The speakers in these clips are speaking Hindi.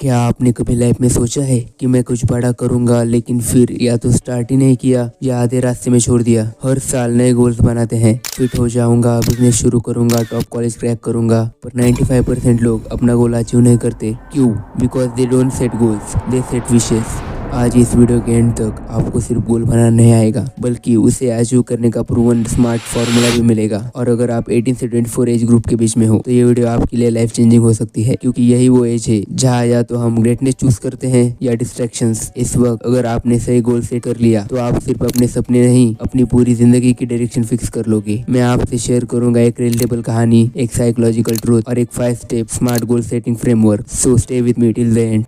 क्या आपने कभी लाइफ में सोचा है कि मैं कुछ बड़ा करूंगा, लेकिन फिर या तो स्टार्ट ही नहीं किया या आधे रास्ते में छोड़ दिया। हर साल नए गोल्स बनाते हैं, फिट हो जाऊंगा, बिजनेस शुरू करूंगा, टॉप कॉलेज क्रैक करूंगा, पर 95% लोग अपना गोल अचीव नहीं करते। क्यों? Because they don't set goals, they set wishes. आज इस वीडियो के एंड तक आपको सिर्फ गोल बनाना नहीं आएगा, बल्कि उसे अचीव करने का प्रूवन स्मार्ट फॉर्मूला भी मिलेगा। और अगर आप 18 से 24 एज ग्रुप के बीच में हो तो ये वीडियो आपके लिए लाइफ चेंजिंग हो सकती है, क्योंकि यही वो एज है जहाँ या तो हम ग्रेटनेस चूज करते हैं या डिस्ट्रैक्शंस। इस वक्त अगर आपने सही गोल सेट कर लिया तो आप सिर्फ अपने सपने नहीं, अपनी पूरी जिंदगी की डायरेक्शन फिक्स कर लोगे। मैं आपसे शेयर करूंगा एक रिलेटेबल कहानी, एक साइकोलॉजिकल ट्रूथ और एक 5 step smart goal setting framework. So stay with me till the end.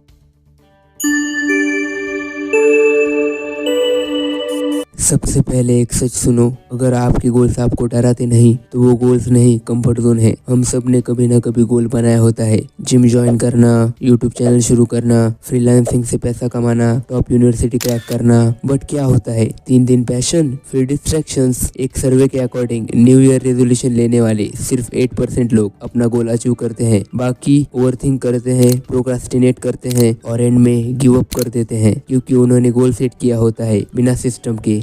सबसे पहले एक सच सुनो, अगर आपके गोल्स आपको डराते नहीं तो वो गोल्स नहीं, कंफर्ट जोन है। हम सब ने कभी ना कभी गोल बनाया होता है। जिम ज्वाइन करना, यूट्यूब चैनल शुरू करना, फ्रीलांसिंग से पैसा कमाना, टॉप यूनिवर्सिटी क्रैक करना। बट क्या होता है? 3 दिन पैशन, फिर डिस्ट्रैक्शंस। एक सर्वे के अकॉर्डिंग न्यू ईयर रेजोल्यूशन लेने वाले सिर्फ 8% लोग अपना गोल अचीव करते हैं। बाकी ओवरथिंक करते हैं, प्रोक्रास्टिनेट करते हैं और एंड में गिव अप कर देते हैं, क्योंकि उन्होंने गोल सेट किया होता है बिना सिस्टम के।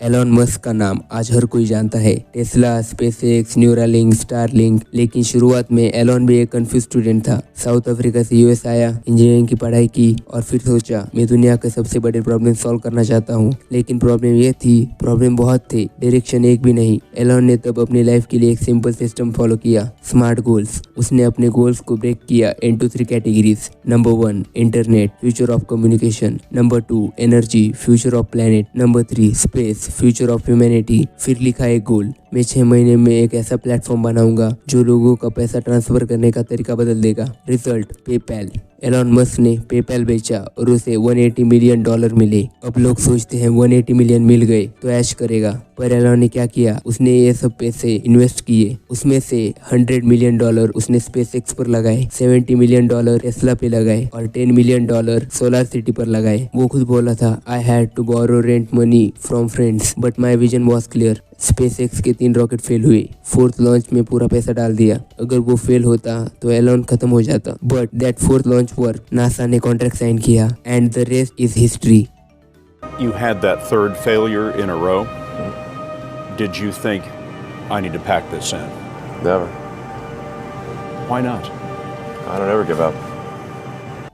एलॉन मस्क का नाम आज हर कोई जानता है। Tesla, SpaceX, Neuralink, Starlink. लेकिन शुरुआत में एलॉन भी एक कंफ्यूज स्टूडेंट था। साउथ अफ्रीका से यूएस आया, इंजीनियरिंग की पढ़ाई की और फिर सोचा मैं दुनिया के सबसे बड़े प्रॉब्लम सॉल्व करना चाहता हूँ। लेकिन प्रॉब्लम ये थी, प्रॉब्लम बहुत थे, डायरेक्शन एक भी नहीं। एलॉन ने तब अपनी लाइफ के लिए एक सिंपल सिस्टम फॉलो किया, स्मार्ट गोल्स। उसने अपने गोल्स को ब्रेक किया into 3 categories. Number 1 internet, future of communication. Number 2 energy, future of planet. Number 3 space, future of humanity. फिर लिखा एक गोल, मैं 6 महीने में एक ऐसा प्लेटफॉर्म बनाऊंगा जो लोगों का पैसा ट्रांसफर करने का तरीका बदल देगा। Result PayPal. एलॉन मस्क ने पेपैल बेचा और उसे $180 मिलियन मिले। अब लोग सोचते हैं 180 मिलियन मिल गए तो ऐश करेगा, पर एलॉन ने क्या किया? उसने ये सब पैसे इन्वेस्ट किए। उसमें से $100 मिलियन उसने स्पेसएक्स पर लगाए, $70 मिलियन टेस्ला पे लगाए और $10 मिलियन सोलर सिटी पर लगाए। वो खुद बोला था, I had to borrow rent money from friends but my vision was clear. SpaceX के 3 रॉकेट फेल हुए, 4th लॉन्च में पूरा पैसा डाल दिया। अगर वो फेल होता तो एलॉन खत्म हो जाता, बट दैट 4th लॉन्च पर नासा ने कॉन्ट्रैक्ट साइन किया and the rest is history. You had that 3rd failure in a row. Did you think, I need to pack this in? Never. Why not? I don't ever give up.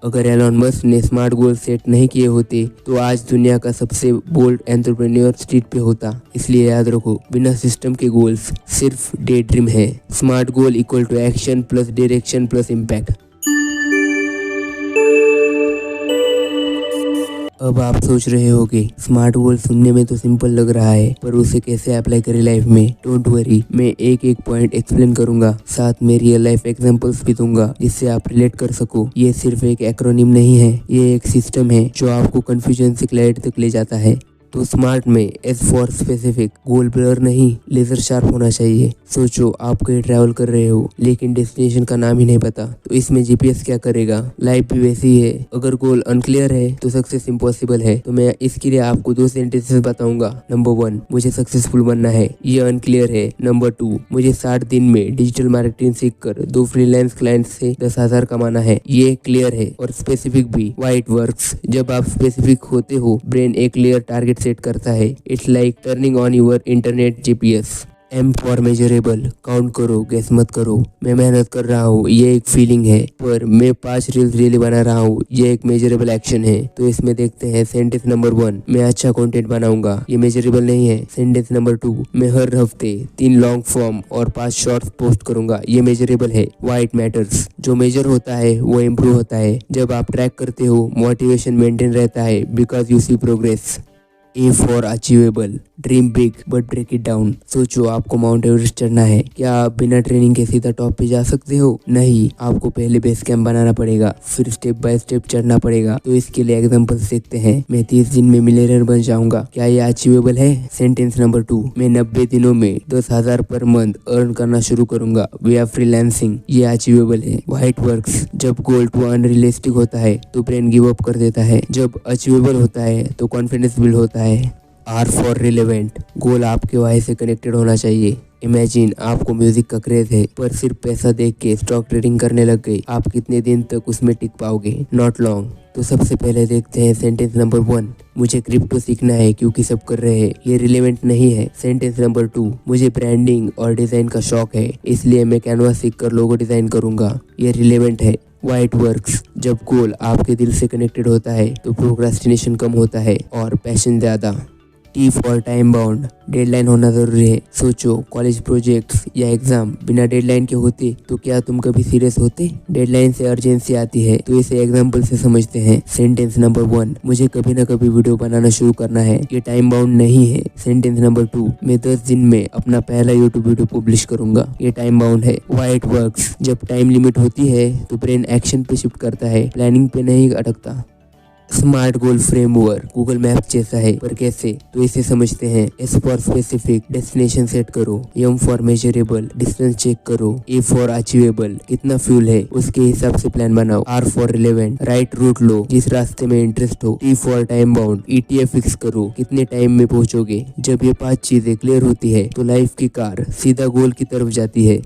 अगर एलॉन मस्क ने स्मार्ट गोल सेट नहीं किए होते तो आज दुनिया का सबसे बोल्ड एंटरप्रेन्योर स्ट्रीट पे होता। इसलिए याद रखो, बिना सिस्टम के गोल्स सिर्फ डे ड्रीम है। Smart goal equal to action plus direction plus impact. अब आप सोच रहे होगे, स्मार्ट गोल सुनने में तो सिंपल लग रहा है, पर उसे कैसे अप्लाई करें लाइफ में? डोंट वरी, मैं एक एक पॉइंट एक्सप्लेन करूंगा, साथ में रियल लाइफ एग्जांपल्स भी दूंगा जिससे आप रिलेट कर सको। ये सिर्फ एक एक्रोनिम नहीं है, ये एक सिस्टम है जो आपको कंफ्यूजन से क्लैरिटी तक ले जाता है। तो स्मार्ट में S for specific, goal blur नहीं, लेजर शार्प होना चाहिए। सोचो आप कहीं ट्रैवल कर रहे हो लेकिन डेस्टिनेशन का नाम ही नहीं पता, तो इसमें जीपीएस क्या करेगा? लाइफ भी वैसी ही है, अगर गोल अनक्लियर है तो सक्सेस इम्पॉसिबल है। तो मैं इसके लिए आपको 2 सेंटेंसेस बताऊंगा। नंबर 1, मुझे सक्सेसफुल बनना है, ये अनक्लियर है। नंबर 2, मुझे 60 दिन में डिजिटल मार्केटिंग सीखकर 2 फ्रीलांस क्लाइंट से 10,000 कमाना है, ये क्लियर है। और स्पेसिफिक भी, व्हाई इट वर्क्स। जब आप स्पेसिफिक होते हो, ब्रेन एक क्लियर टारगेट सेट करता है। It's like turning on your internet GPS. M for measurable, count करो, गैस मत करो। मैं मेहनत कर रहा हूँ, ये एक फीलिंग है, पर मैं 5 रील्स डेली बना रहा हूँ, ये एक मेजरेबल एक्शन है। तो इसमें देखते हैं सेंटेंस नंबर 1, मैं अच्छा कंटेंट बनाऊंगा, ये मेजरेबल नहीं है। सेंटेंस नंबर 2, मैं हर हफ्ते 3 लॉन्ग फॉर्म और 5 शॉर्ट्स पोस्ट करूंगा, ये मेजरेबल है। व्हाई इट मैटर्स, जो मेजर होता है वो इम्प्रूव होता है। जब आप ट्रैक करते हो, मोटिवेशन मेंटेन रहता है, because you see progress. A for achievable, dream big but break it down. सोचो आपको माउंट एवरेस्ट चढ़ना है, क्या आप बिना ट्रेनिंग के सीधा टॉप पे जा सकते हो? नहीं, आपको पहले बेस कैंप बनाना पड़ेगा, फिर स्टेप बाय स्टेप चढ़ना पड़ेगा। तो इसके लिए एग्जांपल्स देखते हैं। मैं 30 दिन में मिलियनर बन जाऊंगा, क्या ये अचीवेबल है? सेंटेंस नंबर 2, मैं 90 दिनों में 10,000 पर मंथ अर्न करना शुरू करूंगा विया फ्रीलांसिंग, ये अचीवेबल है। व्हाई इट वर्क्स, जब गोल टू अनरियलिस्टिक होता है तो ब्रेन गिव अप कर देता है, जब अचीवेबल होता है तो कॉन्फिडेंस बिल्ड होता है। आर फॉर रिलेवेंट, गोल आपके वाई से कनेक्टेड होना चाहिए। इमेजिन आपको म्यूजिक का क्रेज है पर सिर्फ पैसा देख के स्टॉक ट्रेडिंग करने लग गए, आप कितने दिन तक उसमें टिक पाओगे? Not long. तो सबसे पहले देखते हैं सेंटेंस नंबर 1, मुझे क्रिप्टो सीखना है क्योंकि सब कर रहे हैं, ये रिलेवेंट नहीं है। सेंटेंस नंबर 2, मुझे ब्रांडिंग और डिजाइन का शौक है इसलिए मैं कैनवास सीख कर लोगो डिजाइन करूंगा, ये रिलेवेंट है। वाइट वर्क्स, जब गोल आपके दिल से कनेक्टेड होता है तो प्रोक्रास्टिनेशन कम होता है और पैशन ज्यादा। T for time bound, deadline होना जरूरी है। सोचो, कॉलेज प्रोजेक्ट्स या एग्जाम बिना डेडलाइन के होते तो क्या तुम कभी सीरियस होते? डेडलाइन से अर्जेंसी आती है, तो इसे एग्जाम्पल से समझते हैं। सेंटेंस नंबर 1, मुझे कभी ना कभी वीडियो बनाना शुरू करना है, ये टाइम बाउंड नहीं है। सेंटेंस नंबर 2, मैं 10 दिन में अपना पहला यूट्यूब वीडियो पब्लिश करूंगा, ये टाइम बाउंड है। वाइट वर्क्स, जब टाइम लिमिट होती है तो ब्रेन एक्शन पे शिफ्ट करता है, प्लानिंग पे नहीं अटकता। Smart goal framework Google map जैसा है, पर कैसे? तो इसे समझते हैं। S for specific, destination set करो। M for measurable, distance check करो। ए फॉर अचीवेबल, कितना फ्यूल है उसके हिसाब से प्लान बनाओ। R for relevant, right route लो जिस रास्ते में इंटरेस्ट हो। T for time bound, ETA fix करो, कितने टाइम में पहुंचोगे। जब ये 5 चीजें क्लियर होती है तो लाइफ की कार सीधा गोल की तरफ जाती है।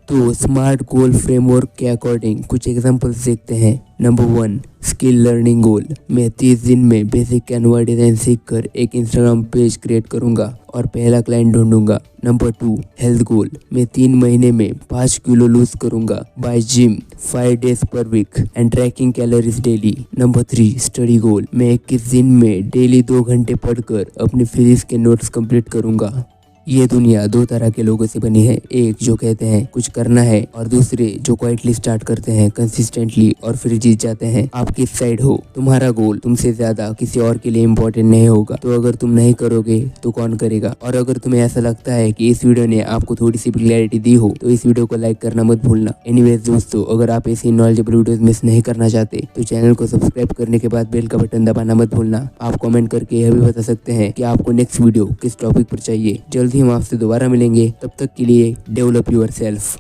तो स्मार्ट गोल फ्रेमवर्क के अकॉर्डिंग कुछ एग्जांपल्स देखते हैं। नंबर 1, स्किल लर्निंग गोल, मैं 30 दिन में बेसिक कैनवा डिजाइन सीखकर एक इंस्टाग्राम पेज क्रिएट करूंगा और पहला क्लाइंट ढूंढूंगा। नंबर 2, हेल्थ गोल, मैं 3 महीने में 5 किलो लूज करूंगा by gym 5 days per week and tracking calories daily. Number 3, study goal, मैं 21 दिन में डेली 2 घंटे पढ़कर अपने फिजिक्स के नोट्स कंप्लीट करूंगा। ये दुनिया 2 तरह के लोगों से बनी है, एक जो कहते हैं कुछ करना है और दूसरे जो क्वाइटली स्टार्ट करते हैं कंसिस्टेंटली और फिर जीत जाते हैं। आप किस साइड हो? तुम्हारा गोल तुमसे ज्यादा किसी और के लिए इम्पोर्टेंट नहीं होगा, तो अगर तुम नहीं करोगे तो कौन करेगा? और अगर तुम्हें ऐसा लगता है कि इस वीडियो ने आपको थोड़ी सी भी क्लैरिटी दी हो तो इस वीडियो को लाइक करना मत भूलना। एनीवेज दोस्तों, अगर आप ऐसी नॉलेजेबल वीडियोस मिस नहीं करना चाहते तो चैनल को सब्सक्राइब करने के बाद बेल का बटन दबाना मत भूलना। आप कमेंट करके यह भी बता सकते हैं कि आपको नेक्स्ट वीडियो किस टॉपिक पर चाहिए। जल्द ही हम आपसे दोबारा मिलेंगे, तब तक के लिए डेवलप योरसेल्फ।